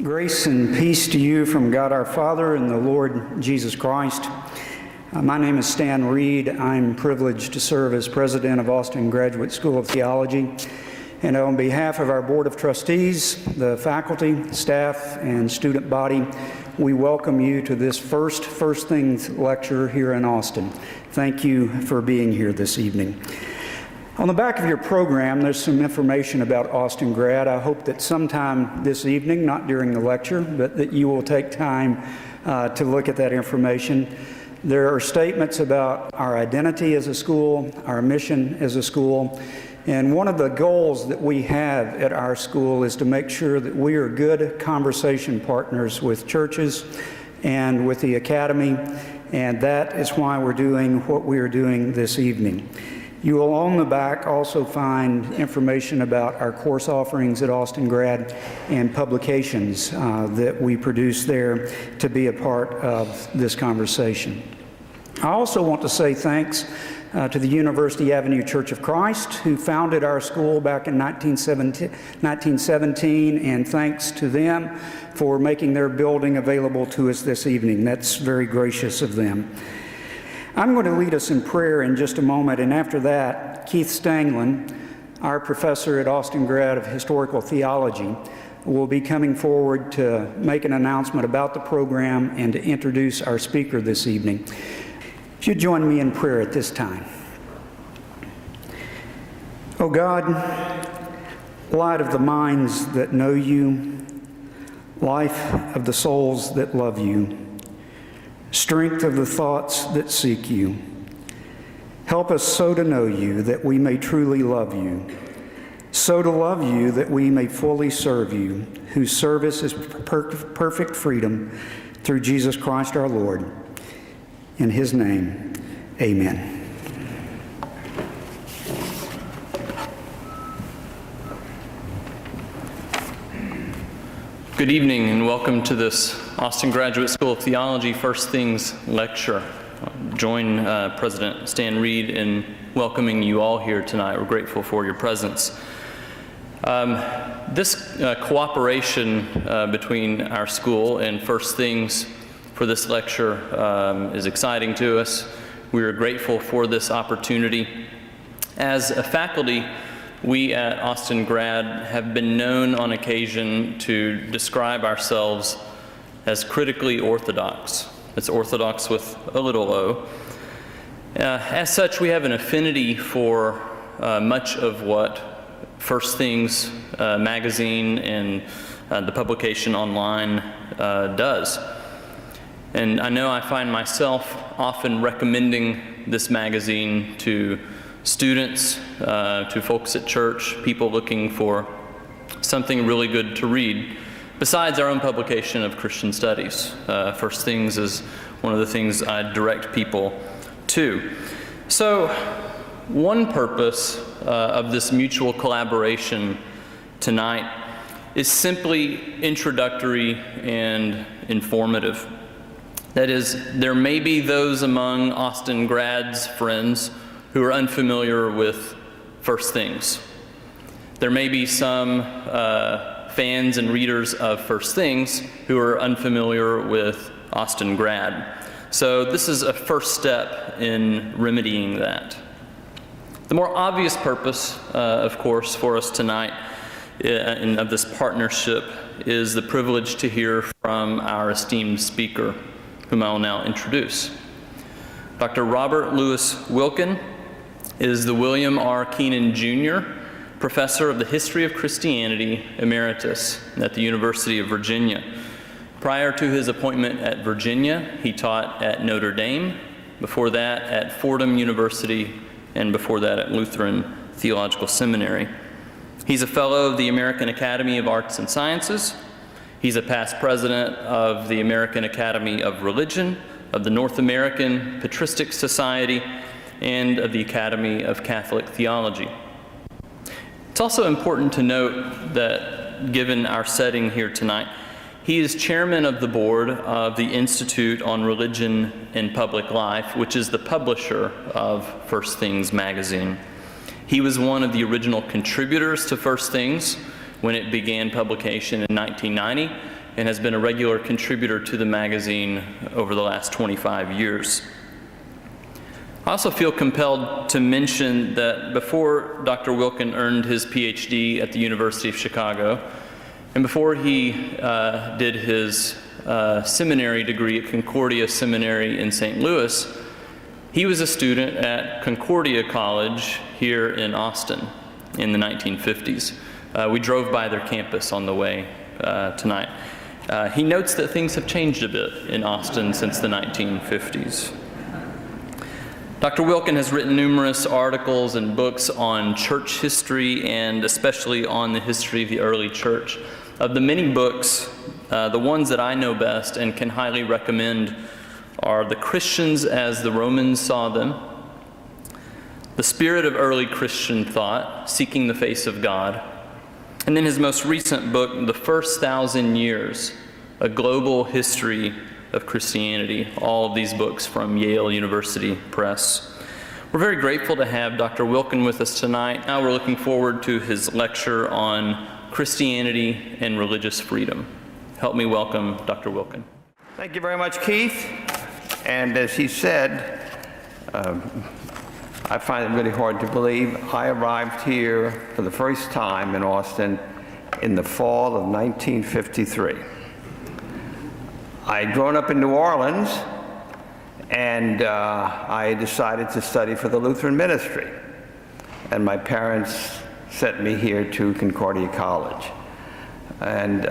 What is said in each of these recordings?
Grace and peace to you from God our Father and the Lord Jesus Christ. My name is Stan Reed. I'm privileged to serve as president of Austin Graduate School of Theology. And on behalf of our Board of Trustees, the faculty, staff, and student body, we welcome you to this First Things lecture here in Austin. Thank you for being here this evening. On the back of your program, there's some information about Austin Grad. I hope that sometime this evening, not during the lecture, but that you will take time to look at that information. There are statements about our identity as a school, our mission as a school, and one of the goals that we have at our school is to make sure that we are good conversation partners with churches and with the academy, and that is why we're doing what we are doing this evening. You will on the back also find information about our course offerings at Austin Grad and publications that we produce there to be a part of this conversation. I also want to say thanks to the University Avenue Church of Christ, who founded our school back in 1917, and thanks to them for making their building available to us this evening. That's very gracious of them. I'm going to lead us in prayer in just a moment, and after that, Keith Stanglin, our professor at Austin Grad of Historical Theology, will be coming forward to make an announcement about the program and to introduce our speaker this evening. If you join me in prayer at this time. Oh God, light of the minds that know you, life of the souls that love you, strength of the thoughts that seek you. Help us so to know you that we may truly love you, so to love you that we may fully serve you, whose service is perfect freedom through Jesus Christ our Lord. In his name, amen. Good evening and welcome to this Austin Graduate School of Theology First Things lecture. Join President Stan Reed in welcoming you all here tonight. We're grateful for your presence. This cooperation between our school and First Things for this lecture is exciting to us. We are grateful for this opportunity. As a faculty, we at Austin Grad have been known on occasion to describe ourselves as critically orthodox. It's orthodox with a little o. As such, we have an affinity for much of what First Things magazine and the publication online does. And I know I find myself often recommending this magazine to students, to folks at church, people looking for something really good to read, besides our own publication of Christian Studies. First Things is one of the things I direct people to. So, one purpose of this mutual collaboration tonight is simply introductory and informative. That is, there may be those among Austin Grad's friends who are unfamiliar with First Things. There may be some fans and readers of First Things who are unfamiliar with Austin Grad. So this is a first step in remedying that. The more obvious purpose, of course, for us tonight of this partnership is the privilege to hear from our esteemed speaker, whom I will now introduce. Dr. Robert Louis Wilken is the William R. Keenan Jr. Professor of the History of Christianity Emeritus at the University of Virginia. Prior to his appointment at Virginia, he taught at Notre Dame, before that at Fordham University, and before that at Lutheran Theological Seminary. He's a fellow of the American Academy of Arts and Sciences. He's a past president of the American Academy of Religion, of the North American Patristic Society, and of the Academy of Catholic Theology. It's also important to note that, given our setting here tonight, he is chairman of the board of the Institute on Religion and Public Life, which is the publisher of First Things magazine. He was one of the original contributors to First Things when it began publication in 1990, and has been a regular contributor to the magazine over the last 25 years. I also feel compelled to mention that before Dr. Wilken earned his PhD at the University of Chicago, and before he did his seminary degree at Concordia Seminary in St. Louis, he was a student at Concordia College here in Austin in the 1950s. We drove by their campus on the way tonight. He notes that things have changed a bit in Austin since the 1950s. Dr. Wilken has written numerous articles and books on church history and especially on the history of the early church. Of the many books, the ones that I know best and can highly recommend are The Christians as the Romans Saw Them, The Spirit of Early Christian Thought, Seeking the Face of God, and then his most recent book, The First 1,000 Years, A Global History of Christianity, all of these books from Yale University Press. We're very grateful to have Dr. Wilken with us tonight. Now we're looking forward to his lecture on Christianity and religious freedom. Help me welcome Dr. Wilken. Thank you very much, Keith. And as he said, I find it really hard to believe I arrived here for the first time in Austin in the fall of 1953. I had grown up in New Orleans, and I decided to study for the Lutheran ministry. And my parents sent me here to Concordia College. And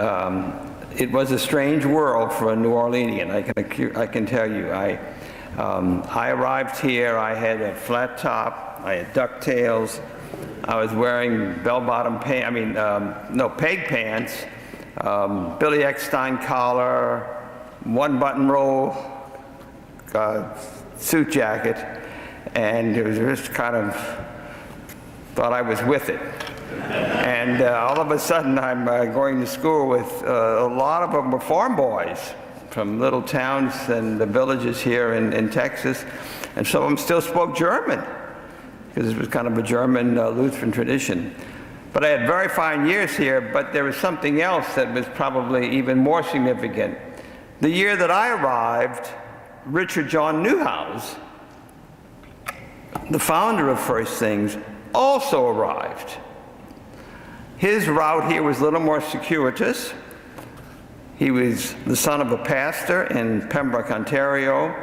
it was a strange world for a New Orleanian, I can tell you. I arrived here, I had a flat top, I had ducktails, I was wearing bell-bottom pants, peg pants, Billy Eckstein collar, one-button roll suit jacket, and it was just kind of thought I was with it. And all of a sudden I'm going to school with a lot of them were farm boys from little towns and the villages here in Texas, and some of them still spoke German because it was kind of a German Lutheran tradition. But I had very fine years here, but there was something else that was probably even more significant. The year that I arrived, Richard John Neuhaus, the founder of First Things, also arrived. His route here was a little more circuitous. He was the son of a pastor in Pembroke, Ontario.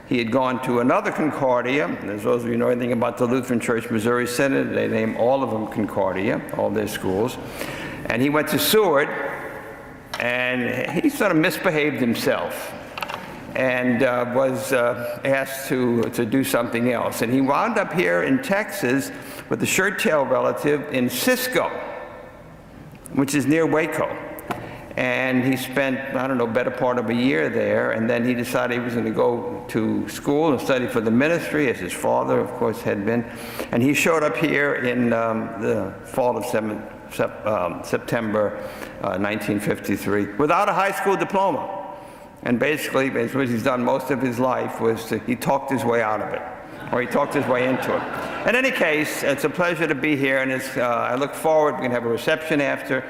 He had gone to another Concordia. As those of you know anything about the Lutheran Church Missouri Synod, they name all of them Concordia, all their schools. And he went to Seward, and he sort of misbehaved himself and was asked to do something else. And he wound up here in Texas with a shirt-tail relative in Cisco, which is near Waco. And he spent, better part of a year there, and then he decided he was going to go to school and study for the ministry, as his father, of course, had been. And he showed up here in the fall of September 1953 without a high school diploma. And basically, what he's done most of his life was he talked his way out of it, or he talked his way into it. In any case, it's a pleasure to be here, and I look forward, we're going to have a reception after,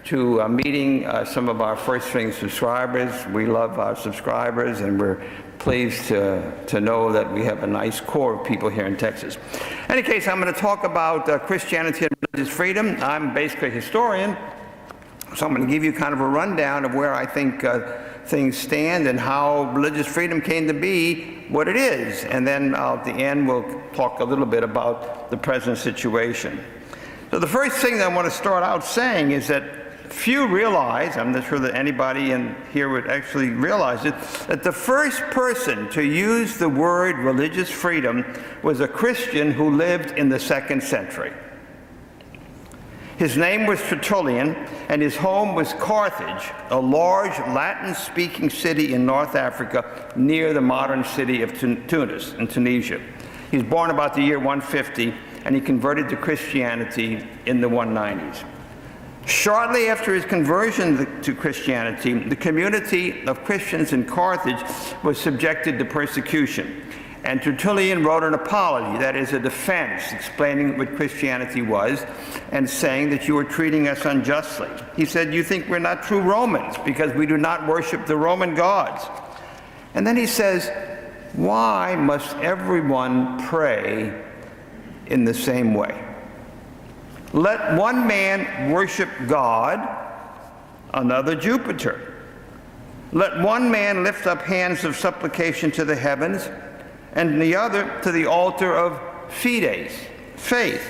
to meeting some of our First Thing subscribers. We love our subscribers, and we're pleased to know that we have a nice core of people here in Texas. In any case, I'm going to talk about Christianity and religious freedom. I'm basically a historian, so I'm going to give you kind of a rundown of where I think things stand and how religious freedom came to be what it is. And then at the end, we'll talk a little bit about the present situation. So the first thing that I want to start out saying is that few realize, I'm not sure that anybody in here would actually realize it, that the first person to use the word religious freedom was a Christian who lived in the 2nd century. His name was Tertullian, and his home was Carthage, a large Latin-speaking city in North Africa near the modern city of Tunis in Tunisia. He was born about the year 150, and he converted to Christianity in the 190s. Shortly after his conversion to Christianity, the community of Christians in Carthage was subjected to persecution. And Tertullian wrote an apology, that is a defense, explaining what Christianity was and saying that you were treating us unjustly. He said, you think we're not true Romans because we do not worship the Roman gods. And then he says, why must everyone pray in the same way? Let one man worship God, another Jupiter. Let one man lift up hands of supplication to the heavens, and the other to the altar of fides, faith.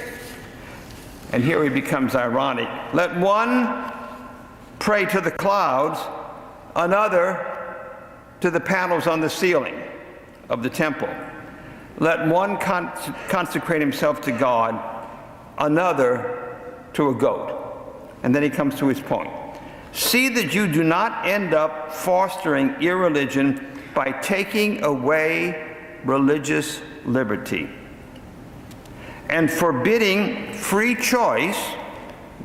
And here he becomes ironic. Let one pray to the clouds, another to the panels on the ceiling of the temple. Let one consecrate himself to God, another to a goat. And then he comes to his point. See that you do not end up fostering irreligion by taking away religious liberty and forbidding free choice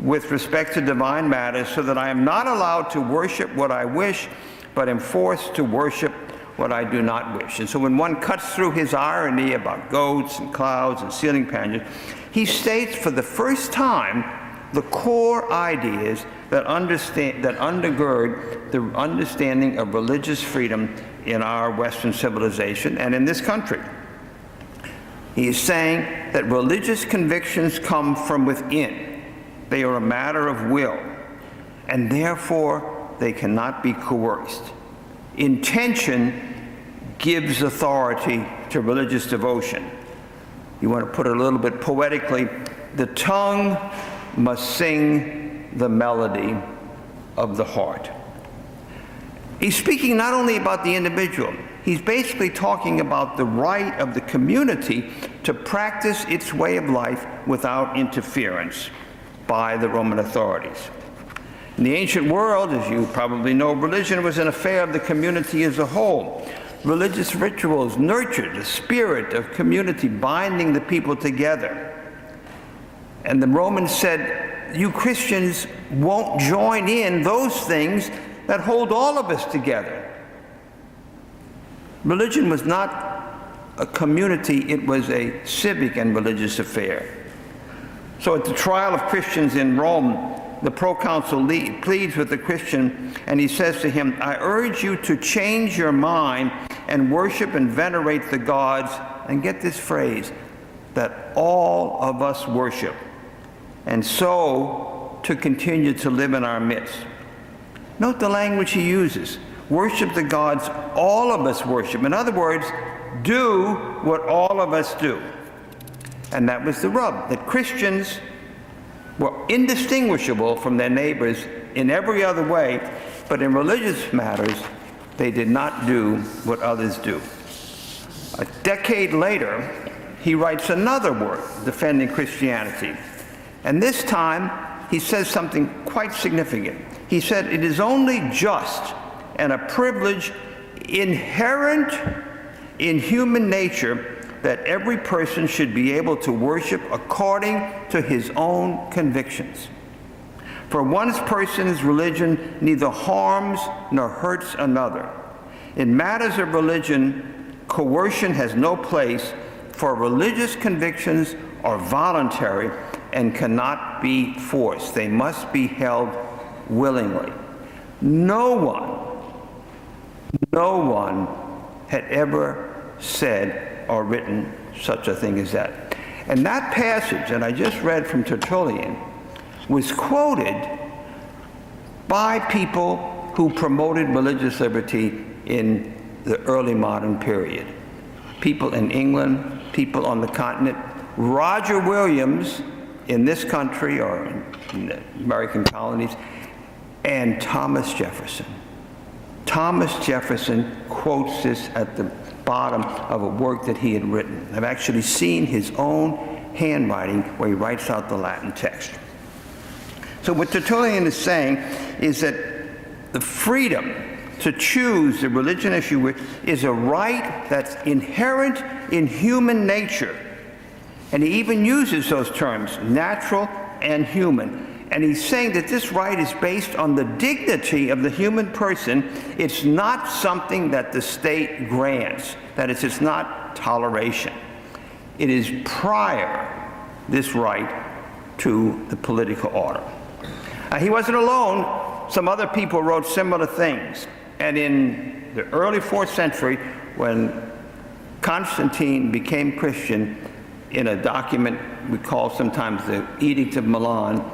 with respect to divine matters, so that I am not allowed to worship what I wish, but am forced to worship what I do not wish. And so when one cuts through his irony about goats and clouds and ceiling panels, he states for the first time the core ideas that undergird the understanding of religious freedom in our Western civilization and in this country. He is saying that religious convictions come from within. They are a matter of will, and therefore they cannot be coerced. Intention gives authority to religious devotion. You want to put it a little bit poetically, the tongue must sing the melody of the heart. He's speaking not only about the individual, he's basically talking about the right of the community to practice its way of life without interference by the Roman authorities. In the ancient world, as you probably know, religion was an affair of the community as a whole. Religious rituals nurtured the spirit of community, binding the people together. And the Romans said, you Christians won't join in those things that hold all of us together. Religion was not a community, it was a civic and religious affair. So at the trial of Christians in Rome, the proconsul pleads with the Christian, and he says to him, I urge you to change your mind and worship and venerate the gods, and get this phrase, that all of us worship, and so to continue to live in our midst. Note the language he uses. Worship the gods all of us worship. In other words, do what all of us do. And that was the rub, that Christians were indistinguishable from their neighbors in every other way, but in religious matters, they did not do what others do. A decade later, he writes another work defending Christianity. And this time, he says something quite significant. He said, it is only just and a privilege inherent in human nature that every person should be able to worship according to his own convictions. For one person's religion neither harms nor hurts another. In matters of religion, coercion has no place, for religious convictions are voluntary and cannot be forced. They must be held willingly. No one had ever said or written such a thing as that. And that passage that I just read from Tertullian was quoted by people who promoted religious liberty in the early modern period. People in England, people on the continent. Roger Williams in this country or in the American colonies, and Thomas Jefferson. Thomas Jefferson quotes this at the bottom of a work that he had written. I've actually seen his own handwriting where he writes out the Latin text. So what Tertullian is saying is that the freedom to choose the religion as you wish is a right that's inherent in human nature. And he even uses those terms, natural and human. And he's saying that this right is based on the dignity of the human person. It's not something that the state grants. That is, it's not not toleration. It is prior, this right, to the political order. He wasn't alone. Some other people wrote similar things. And in the early 4th century, when Constantine became Christian, in a document we call sometimes the Edict of Milan,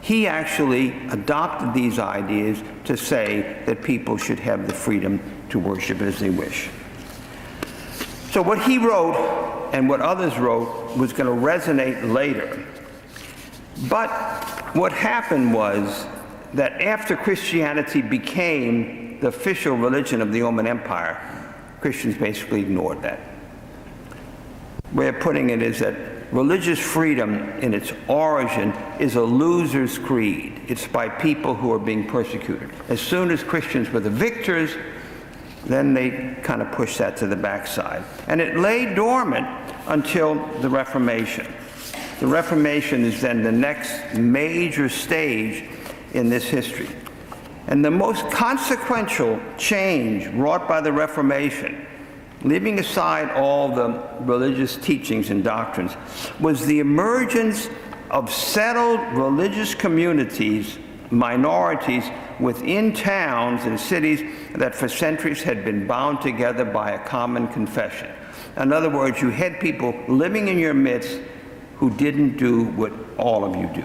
he actually adopted these ideas to say that people should have the freedom to worship as they wish. So what he wrote and what others wrote was going to resonate later. But what happened was that after Christianity became the official religion of the Roman Empire, Christians basically ignored that. Way of putting it is that religious freedom in its origin is a loser's creed. It's by people who are being persecuted. As soon as Christians were the victors, then they kind of pushed that to the backside. And it lay dormant until the Reformation. The Reformation is then the next major stage in this history. And the most consequential change wrought by the Reformation, leaving aside all the religious teachings and doctrines, was the emergence of settled religious communities, minorities within towns and cities that for centuries had been bound together by a common confession. In other words, you had people living in your midst who didn't do what all of you do.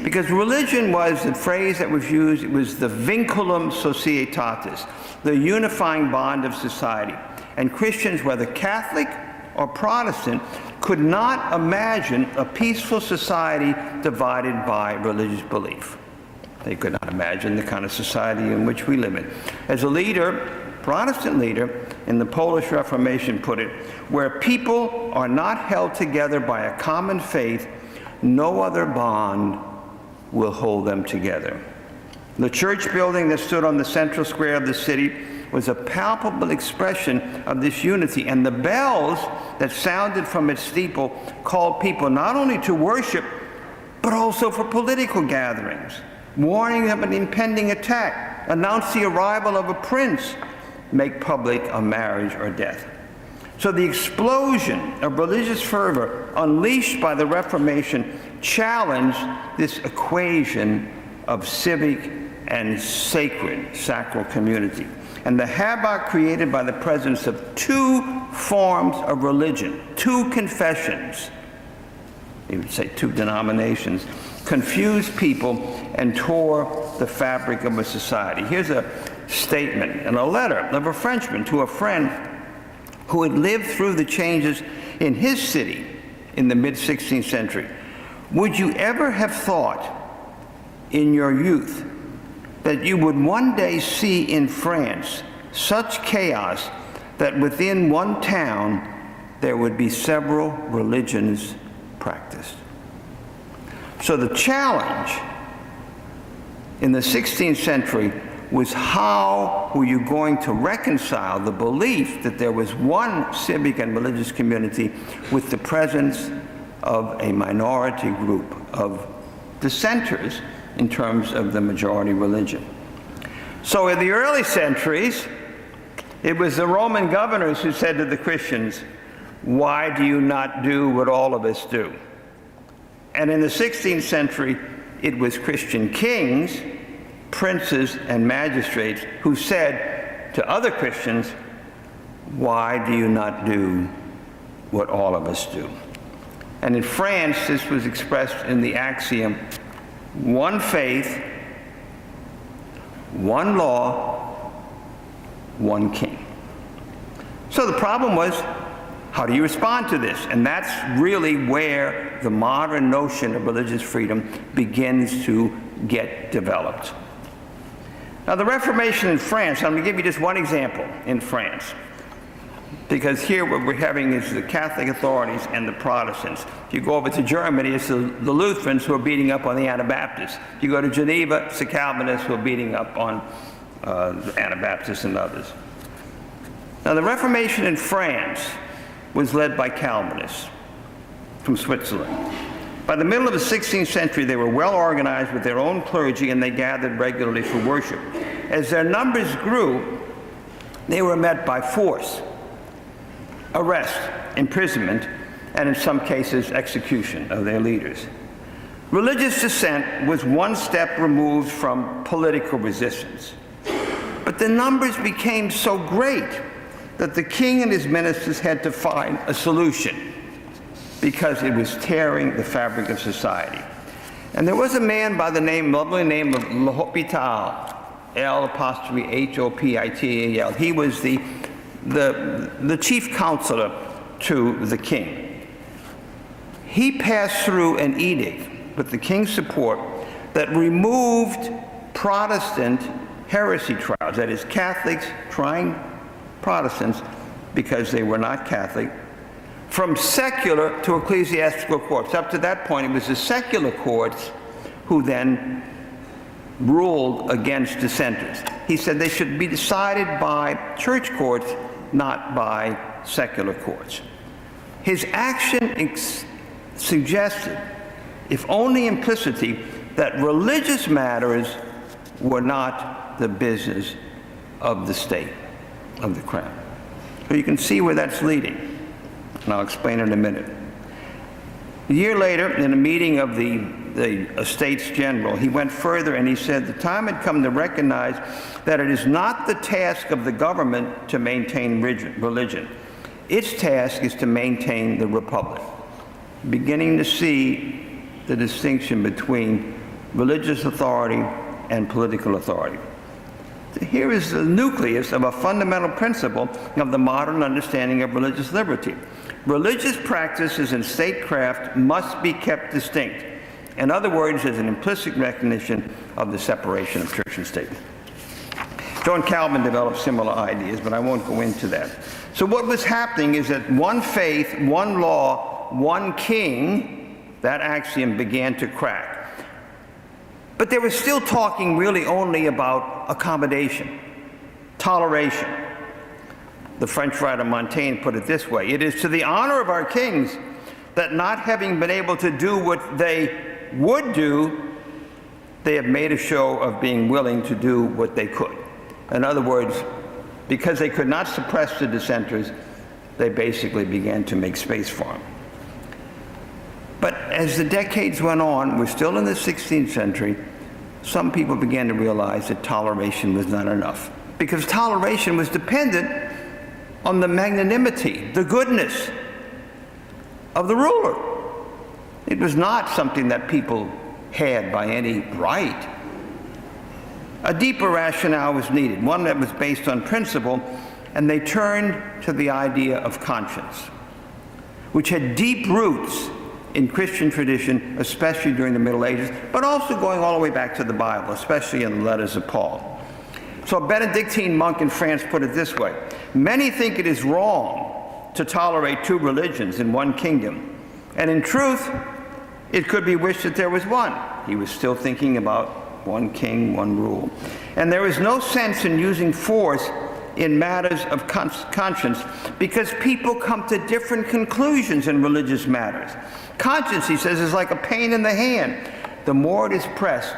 Because religion was the phrase that was used, it was the vinculum societatis, the unifying bond of society. And Christians, whether Catholic or Protestant, could not imagine a peaceful society divided by religious belief. They could not imagine the kind of society in which we live in. As a leader, Protestant leader in the Polish Reformation put it, where people are not held together by a common faith, no other bond will hold them together. The church building that stood on the central square of the city was a palpable expression of this unity, and the bells that sounded from its steeple called people not only to worship, but also for political gatherings, warning of an impending attack, announce the arrival of a prince, make public a marriage or death. So the explosion of religious fervor unleashed by the Reformation challenged this equation of civic and sacral community. And the havoc created by the presence of two forms of religion, two confessions, you would say two denominations, confused people and tore the fabric of a society. Here's a statement in a letter of a Frenchman to a friend who had lived through the changes in his city in the mid-16th century. Would you ever have thought in your youth that you would one day see in France such chaos that within one town there would be several religions practiced? So the challenge in the 16th century was how were you going to reconcile the belief that there was one civic and religious community with the presence of a minority group of dissenters in terms of the majority religion. So in the early centuries, it was the Roman governors who said to the Christians, "Why do you not do what all of us do?" And in the 16th century, it was Christian kings, princes, and magistrates who said to other Christians, "Why do you not do what all of us do?" And in France, this was expressed in the axiom, one faith, one law, one king. So the problem was, how do you respond to this? And that's really where the modern notion of religious freedom begins to get developed. Now, the Reformation in France, I'm going to give you just one example in France, because here what we're having is the Catholic authorities and the Protestants. If you go over to Germany, it's the Lutherans who are beating up on the Anabaptists. If you go to Geneva, it's the Calvinists who are beating up on the Anabaptists and others. Now, the Reformation in France was led by Calvinists from Switzerland. By the middle of the 16th century, they were well organized with their own clergy, and they gathered regularly for worship. As their numbers grew, they were met by force. arrest, imprisonment, and in some cases, execution of their leaders. Religious dissent was one step removed from political resistance. But the numbers became so great that the king and his ministers had to find a solution because it was tearing the fabric of society. And there was a man by the lovely name of L'Hopital, L'Hopital. He was the chief counselor to the king. He passed through an edict with the king's support that removed Protestant heresy trials, that is, Catholics trying Protestants because they were not Catholic, from secular to ecclesiastical courts. Up to that point, it was the secular courts who then ruled against dissenters. He said they should be decided by church courts, not by secular courts. His action suggested, if only implicitly, that religious matters were not the business of the state, of the crown. So you can see where that's leading, and I'll explain in a minute. A year later, in a meeting of the Estates General, he went further and he said the time had come to recognize that it is not the task of the government to maintain religion. Its task is to maintain the republic. Beginning to see the distinction between religious authority and political authority. Here is the nucleus of a fundamental principle of the modern understanding of religious liberty. Religious practices and statecraft must be kept distinct. In other words, there's an implicit recognition of the separation of church and state. John Calvin developed similar ideas, but I won't go into that. So what was happening is that one faith, one law, one king, that axiom began to crack. But they were still talking really only about accommodation, toleration. The French writer Montaigne put it this way: it is to the honor of our kings that not having been able to do what they would do, they have made a show of being willing to do what they could. In other words, because they could not suppress the dissenters, they basically began to make space for them. But as the decades went on, we're still in the 16th century, some people began to realize that toleration was not enough, because toleration was dependent on the magnanimity, the goodness of the ruler. It was not something that people had by any right. A deeper rationale was needed, one that was based on principle, and they turned to the idea of conscience, which had deep roots in Christian tradition, especially during the Middle Ages, but also going all the way back to the Bible, especially in the letters of Paul. So a Benedictine monk in France put it this way: many think it is wrong to tolerate two religions in one kingdom, and in truth, it could be wished that there was one. He was still thinking about one king, one rule. And there is no sense in using force in matters of conscience, because people come to different conclusions in religious matters. Conscience, he says, is like a pain in the hand. The more it is pressed,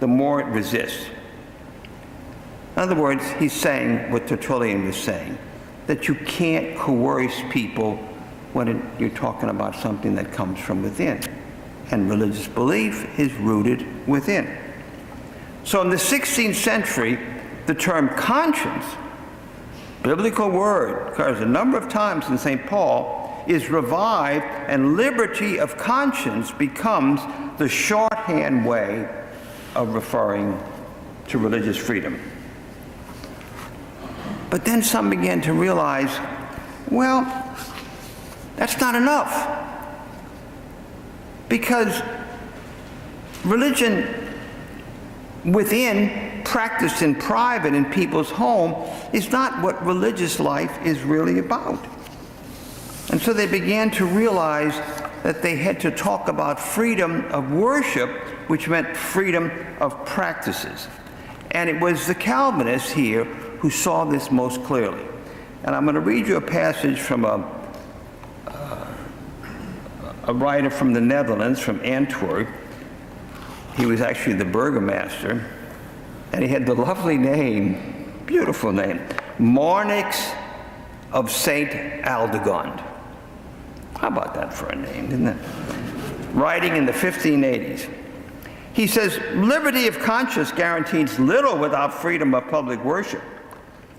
the more it resists. In other words, he's saying what Tertullian was saying, that you can't coerce people when you're talking about something that comes from within. And religious belief is rooted within. So in the 16th century, the term conscience, biblical word, occurs a number of times in St. Paul, is revived, and liberty of conscience becomes the shorthand way of referring to religious freedom. But then some began to realize, well, that's not enough. Because religion within, practiced in private in people's home, is not what religious life is really about. And so they began to realize that they had to talk about freedom of worship, which meant freedom of practices. And it was the Calvinists here who saw this most clearly. And I'm going to read you a passage from a writer from the Netherlands, from Antwerp. He was actually the burgomaster, and he had the lovely name, beautiful name, Marnix of Saint Aldegond. How about that for a name, isn't it? Writing in the 1580s. He says, liberty of conscience guarantees little without freedom of public worship.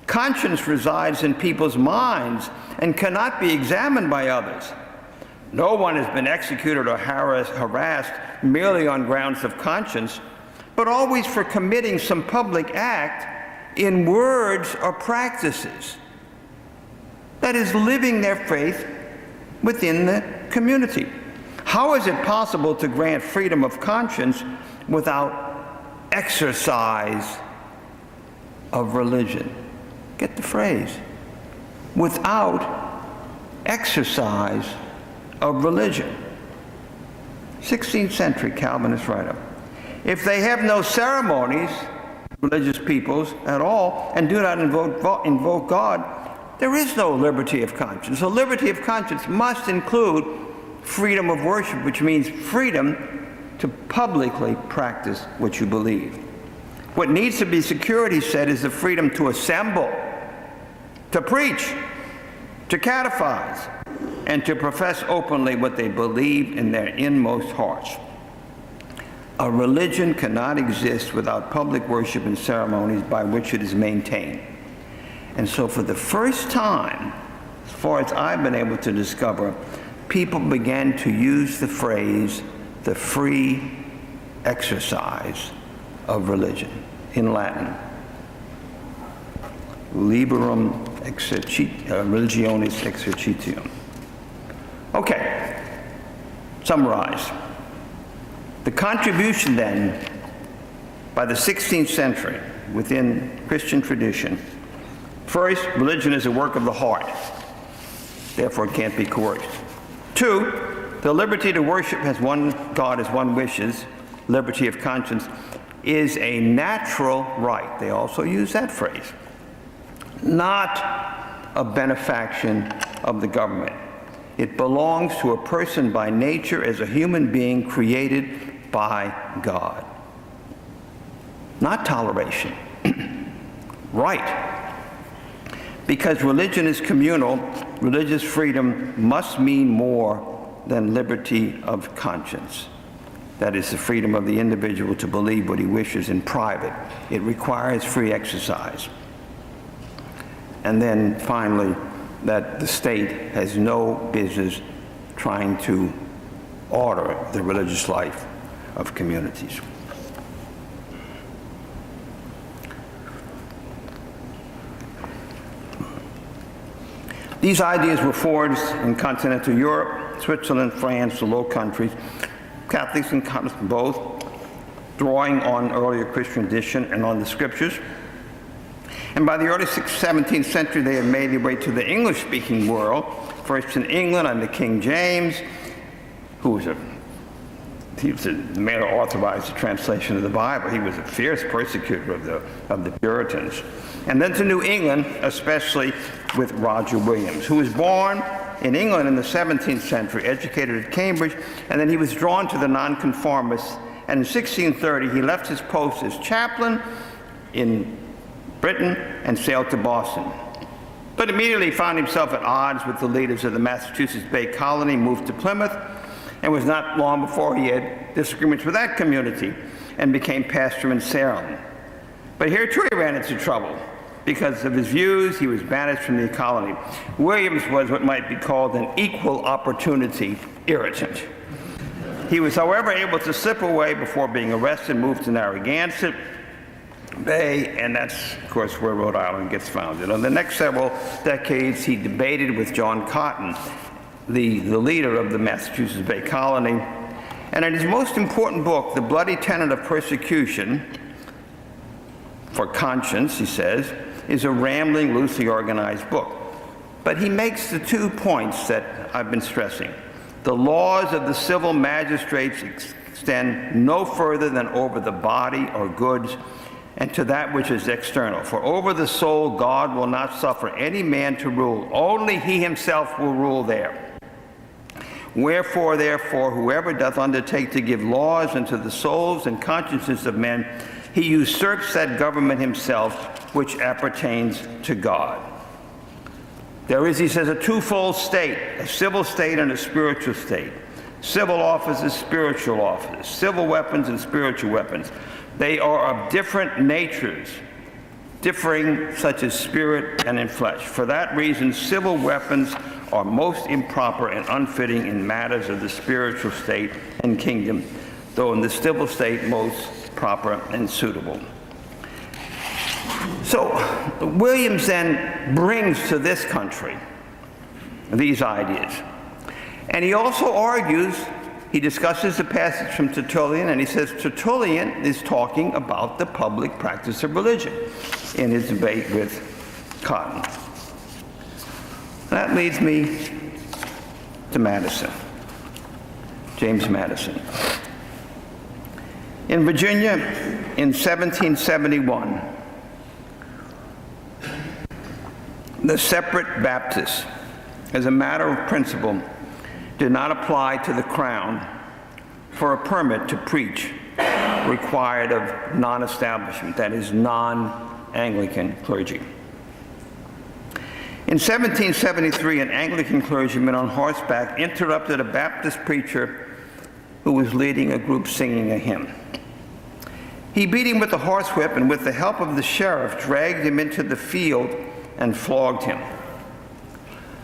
Conscience resides in people's minds and cannot be examined by others. No one has been executed or harassed merely on grounds of conscience, but always for committing some public act in words or practices. That is, living their faith within the community. How is it possible to grant freedom of conscience without exercise of religion? Get the phrase. Without exercise of religion. 16th century Calvinist writer. If they have no ceremonies, religious peoples, at all, and do not invoke God, there is no liberty of conscience. So liberty of conscience must include freedom of worship, which means freedom to publicly practice what you believe. What needs to be secured, he said, is the freedom to assemble, to preach, to catechize, and to profess openly what they believe in their inmost hearts. A religion cannot exist without public worship and ceremonies by which it is maintained. And so for the first time, as far as I've been able to discover, people began to use the phrase, the free exercise of religion, in Latin. Liberum religionis exercitium. Okay, summarize. The contribution then by the 16th century within Christian tradition. First, religion is a work of the heart. Therefore, it can't be coerced. Two, the liberty to worship as one God as one wishes, liberty of conscience, is a natural right. They also use that phrase. Not a benefaction of the government. It belongs to a person by nature as a human being created by God. Not toleration. Right. Because religion is communal, religious freedom must mean more than liberty of conscience. That is the freedom of the individual to believe what he wishes in private. It requires free exercise. And then finally, that the state has no business trying to order the religious life of communities. These ideas were forged in continental Europe, Switzerland, France, the Low Countries, Catholics and Catholics both, drawing on earlier Christian tradition and on the scriptures. And by the early 17th century, they had made their way to the English-speaking world, first in England under King James, who was the man who authorized the translation of the Bible. He was a fierce persecutor of the Puritans. And then to New England, especially with Roger Williams, who was born in England in the 17th century, educated at Cambridge, and then he was drawn to the nonconformists. And in 1630, he left his post as chaplain in Britain and sailed to Boston. But immediately found himself at odds with the leaders of the Massachusetts Bay Colony, moved to Plymouth, and was not long before he had disagreements with that community and became pastor in Salem. But here too he ran into trouble. Because of his views, he was banished from the colony. Williams was what might be called an equal opportunity irritant. He was, however, able to slip away before being arrested, moved to Narragansett Bay, and that's, of course, where Rhode Island gets founded. In the next several decades, he debated with John Cotton, the leader of the Massachusetts Bay Colony. And in his most important book, The Bloody Tenet of Persecution for Conscience, he says, is a rambling, loosely organized book. But he makes the 2 points that I've been stressing. The laws of the civil magistrates extend no further than over the body or goods and to that which is external. For over the soul God will not suffer any man to rule. Only he himself will rule there. Wherefore, therefore, whoever doth undertake to give laws unto the souls and consciences of men, he usurps that government himself, which appertains to God. There is, he says, a twofold state, a civil state and a spiritual state. Civil offices, spiritual offices, civil weapons and spiritual weapons. They are of different natures, differing such as spirit and in flesh. For that reason, civil weapons are most improper and unfitting in matters of the spiritual state and kingdom, though in the civil state most proper and suitable. So Williams then brings to this country these ideas. And he also argues, he discusses the passage from Tertullian, and he says Tertullian is talking about the public practice of religion in his debate with Cotton. That leads me to Madison, James Madison. In Virginia, in 1771, the separate Baptists, as a matter of principle, did not apply to the Crown for a permit to preach required of non-establishment, that is, non-Anglican clergy. In 1773, an Anglican clergyman on horseback interrupted a Baptist preacher who was leading a group singing a hymn. He beat him with a horsewhip and with the help of the sheriff dragged him into the field and flogged him.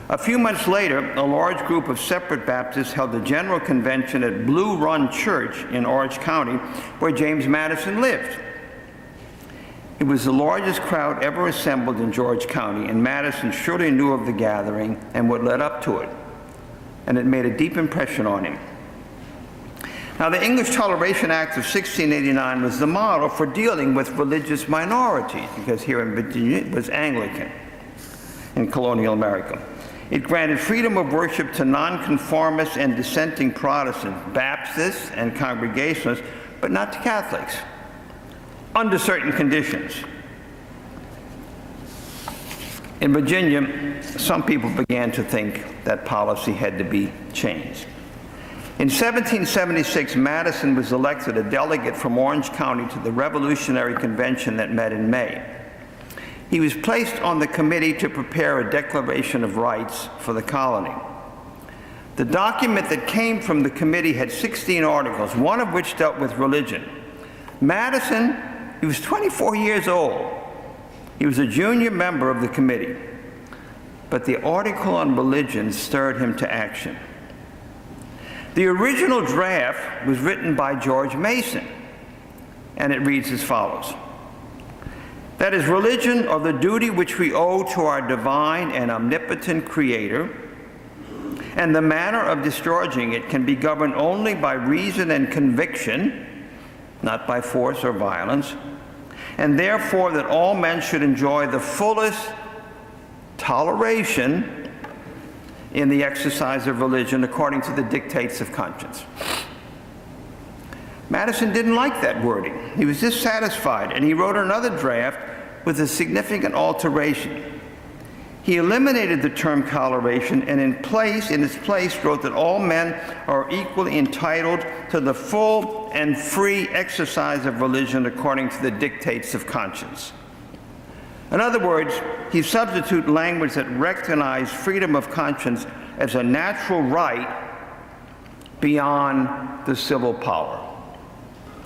A few months later, a large group of separate Baptists held a general convention at Blue Run Church in Orange County, where James Madison lived. It was the largest crowd ever assembled in George County, and Madison surely knew of the gathering and what led up to it, and it made a deep impression on him. Now, the English Toleration Act of 1689 was the model for dealing with religious minorities, because here in Virginia it was Anglican in colonial America. It granted freedom of worship to nonconformists and dissenting Protestants, Baptists and Congregationalists, but not to Catholics, under certain conditions. In Virginia, some people began to think that policy had to be changed. In 1776, Madison was elected a delegate from Orange County to the Revolutionary Convention that met in May. He was placed on the committee to prepare a Declaration of Rights for the colony. The document that came from the committee had 16 articles, one of which dealt with religion. Madison, he was 24 years old. He was a junior member of the committee. But the article on religion stirred him to action. The original draft was written by George Mason, and it reads as follows. That is, religion, or the duty which we owe to our divine and omnipotent Creator, and the manner of discharging it can be governed only by reason and conviction, not by force or violence, and therefore that all men should enjoy the fullest toleration in the exercise of religion according to the dictates of conscience. Madison didn't like that wording. He was dissatisfied, and he wrote another draft with a significant alteration. He eliminated the term toleration and in its place wrote that all men are equally entitled to the full and free exercise of religion according to the dictates of conscience. In other words, he substituted language that recognized freedom of conscience as a natural right beyond the civil power,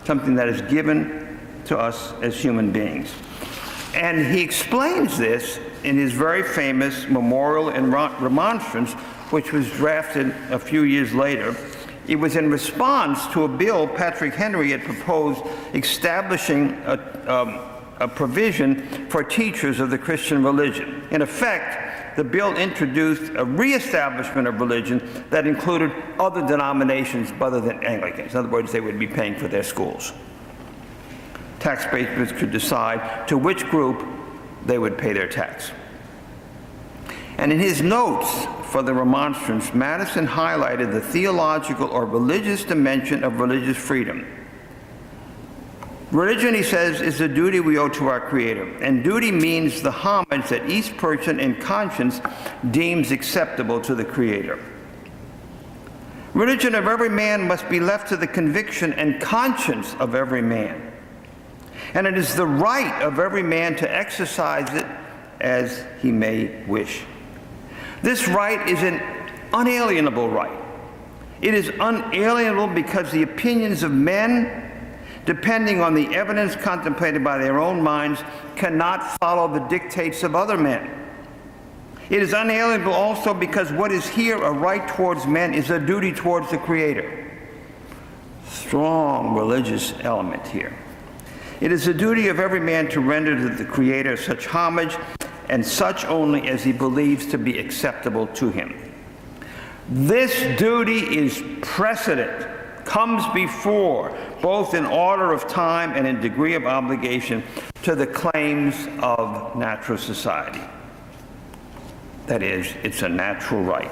something that is given to us as human beings. And he explains this in his very famous Memorial and Remonstrance, which was drafted a few years later. It was in response to a bill Patrick Henry had proposed establishing a provision for teachers of the Christian religion. In effect, the bill introduced a reestablishment of religion that included other denominations other than Anglicans. In other words, they would be paying for their schools. Taxpayers could decide to which group they would pay their tax. And in his notes for the Remonstrance, Madison highlighted the theological or religious dimension of religious freedom. Religion, he says, is the duty we owe to our Creator, and duty means the homage that each person in conscience deems acceptable to the Creator. Religion of every man must be left to the conviction and conscience of every man, and it is the right of every man to exercise it as he may wish. This right is an unalienable right. It is unalienable because the opinions of men, depending on the evidence contemplated by their own minds, cannot follow the dictates of other men. It is unalienable also because what is here a right towards men is a duty towards the Creator. Strong religious element here. It is the duty of every man to render to the Creator such homage and such only as he believes to be acceptable to him. This duty is precedent, comes before, both in order of time and in degree of obligation, to the claims of natural society. That is, it's a natural right.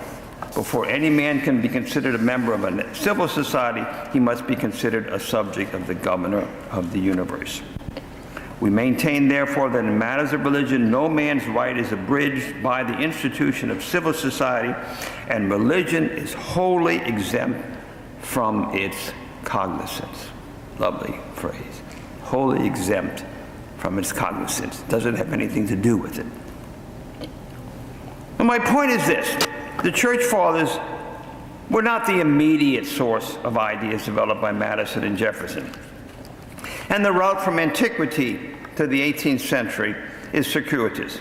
Before any man can be considered a member of a civil society, he must be considered a subject of the governor of the universe. We maintain, therefore, that in matters of religion, no man's right is abridged by the institution of civil society, and religion is wholly exempt from its cognizance. Lovely phrase. Wholly exempt from its cognizance. Doesn't have anything to do with it. And my point is this. The Church Fathers were not the immediate source of ideas developed by Madison and Jefferson. And the route from antiquity to the 18th century is circuitous.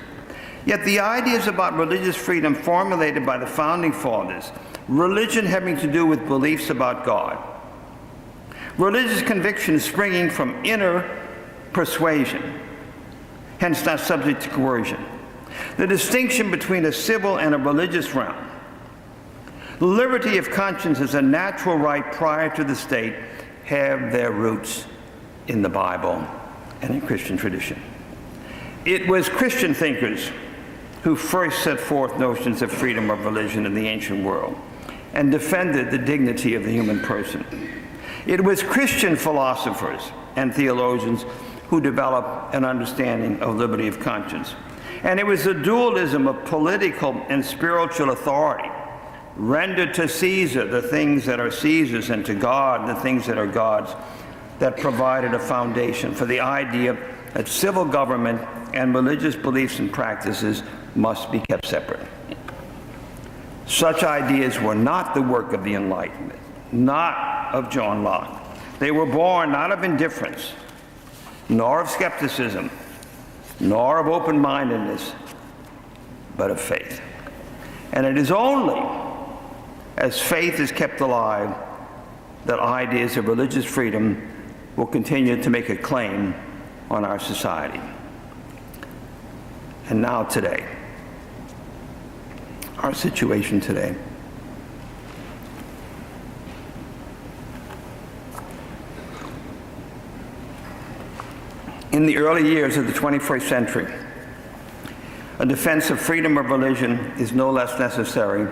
Yet the ideas about religious freedom formulated by the Founding Fathers, religion having to do with beliefs about God, religious convictions springing from inner persuasion, hence not subject to coercion, the distinction between a civil and a religious realm, liberty of conscience as a natural right prior to the state, have their roots in the Bible and in Christian tradition. It was Christian thinkers who first set forth notions of freedom of religion in the ancient world and defended the dignity of the human person. It was Christian philosophers and theologians who developed an understanding of liberty of conscience. And it was the dualism of political and spiritual authority, rendered to Caesar the things that are Caesar's and to God the things that are God's, that provided a foundation for the idea that civil government and religious beliefs and practices must be kept separate. Such ideas were not the work of the Enlightenment, not of John Locke. They were born not of indifference, nor of skepticism, nor of open-mindedness, but of faith. And it is only as faith is kept alive that ideas of religious freedom will continue to make a claim on our society. And now today, our situation today. In the early years of the 21st century, a defense of freedom of religion is no less necessary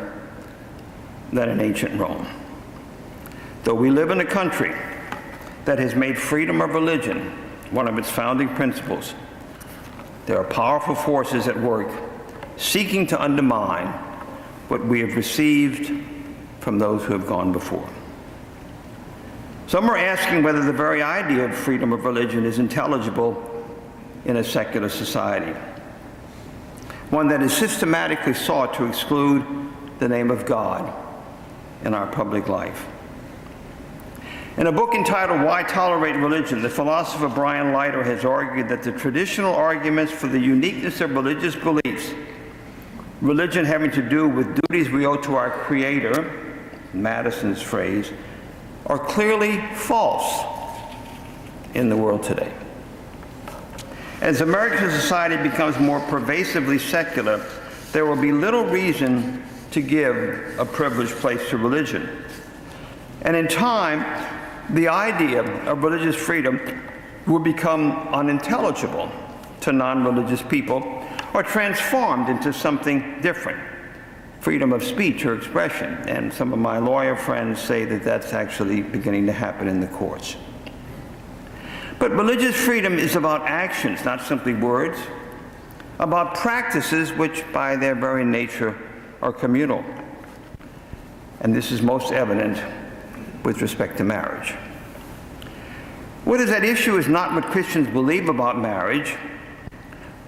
than in ancient Rome. Though we live in a country that has made freedom of religion one of its founding principles, there are powerful forces at work seeking to undermine what we have received from those who have gone before. Some are asking whether the very idea of freedom of religion is intelligible in a secular society, one that is systematically sought to exclude the name of God in our public life. In a book entitled Why Tolerate Religion, the philosopher Brian Leiter has argued that the traditional arguments for the uniqueness of religious beliefs, religion having to do with duties we owe to our Creator, Madison's phrase, are clearly false in the world today. As American society becomes more pervasively secular, there will be little reason to give a privileged place to religion. And in time, the idea of religious freedom will become unintelligible to non-religious people or transformed into something different. Freedom of speech or expression, and some of my lawyer friends say that that's actually beginning to happen in the courts. But religious freedom is about actions, not simply words, about practices which by their very nature are communal. And this is most evident with respect to marriage. What is at issue is not what Christians believe about marriage,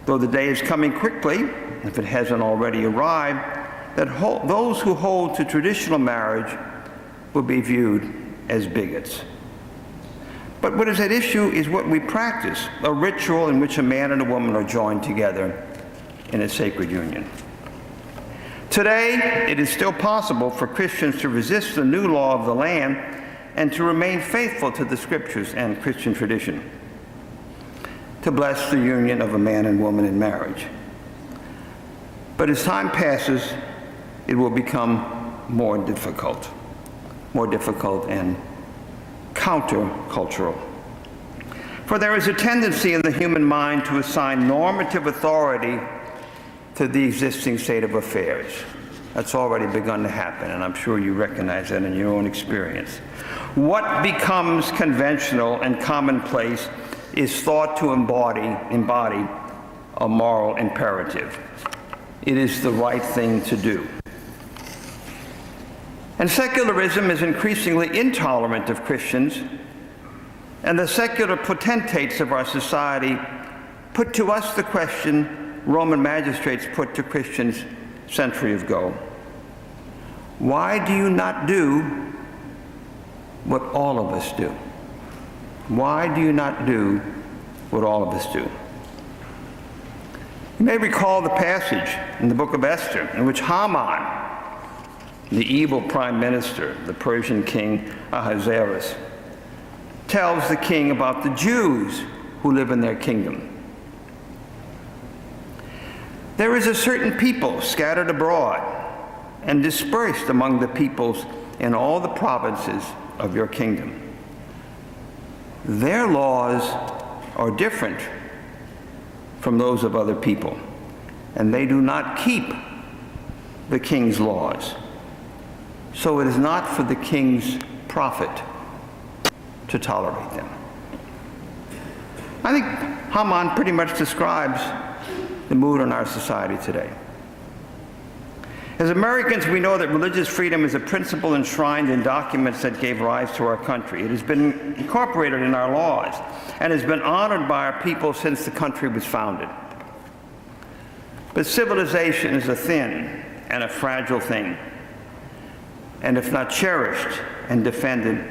though the day is coming quickly, if it hasn't already arrived, that those who hold to traditional marriage will be viewed as bigots. But what is at issue is what we practice, a ritual in which a man and a woman are joined together in a sacred union. Today, it is still possible for Christians to resist the new law of the land and to remain faithful to the Scriptures and Christian tradition, to bless the union of a man and woman in marriage. But as time passes, it will become more difficult and countercultural. For there is a tendency in the human mind to assign normative authority to the existing state of affairs. That's already begun to happen, and I'm sure you recognize that in your own experience. What becomes conventional and commonplace is thought to embody a moral imperative. It is the right thing to do. And secularism is increasingly intolerant of Christians, and the secular potentates of our society put to us the question Roman magistrates put to Christians centuries ago. Why do you not do what all of us do? Why do you not do what all of us do? You may recall the passage in the book of Esther in which Haman, the evil prime minister, the Persian king Ahasuerus, tells the king about the Jews who live in their kingdom. There is a certain people scattered abroad and dispersed among the peoples in all the provinces of your kingdom. Their laws are different from those of other people, and they do not keep the king's laws. So it is not for the king's profit to tolerate them. I think Haman pretty much describes the mood in our society today. As Americans, we know that religious freedom is a principle enshrined in documents that gave rise to our country. It has been incorporated in our laws and has been honored by our people since the country was founded. But civilization is a thin and a fragile thing, and if not cherished and defended,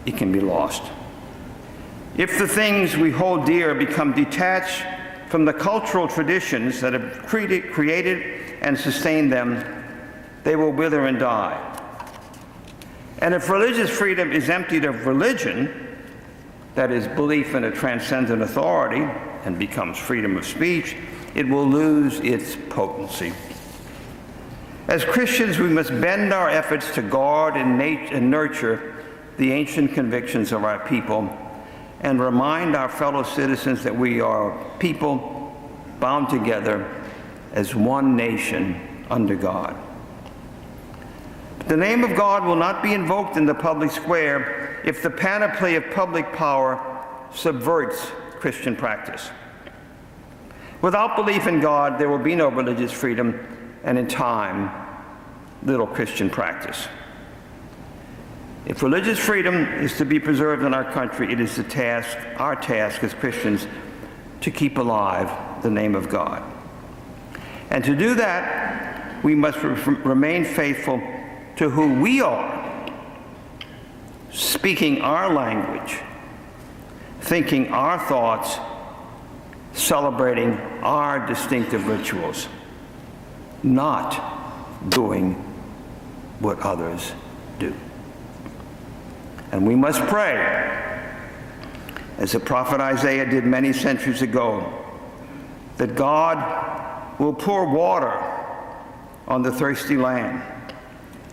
it can be lost. If the things we hold dear become detached from the cultural traditions that have created and sustained them, they will wither and die. And if religious freedom is emptied of religion, that is, belief in a transcendent authority, and becomes freedom of speech, it will lose its potency. As Christians, we must bend our efforts to guard and nurture the ancient convictions of our people and remind our fellow citizens that we are people bound together as one nation under God. The name of God will not be invoked in the public square if the panoply of public power subverts Christian practice. Without belief in God, there will be no religious freedom, and in time, little Christian practice. If religious freedom is to be preserved in our country, it is our task as Christians, to keep alive the name of God. And to do that, we must remain faithful to who we are, speaking our language, thinking our thoughts, celebrating our distinctive rituals, not doing what others do. And we must pray, as the prophet Isaiah did many centuries ago, that God will pour water on the thirsty land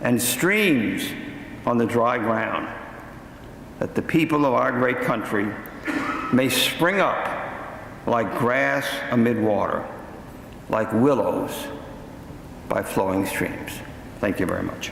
and streams on the dry ground, that the people of our great country may spring up like grass amid water, like willows by flowing streams. Thank you very much.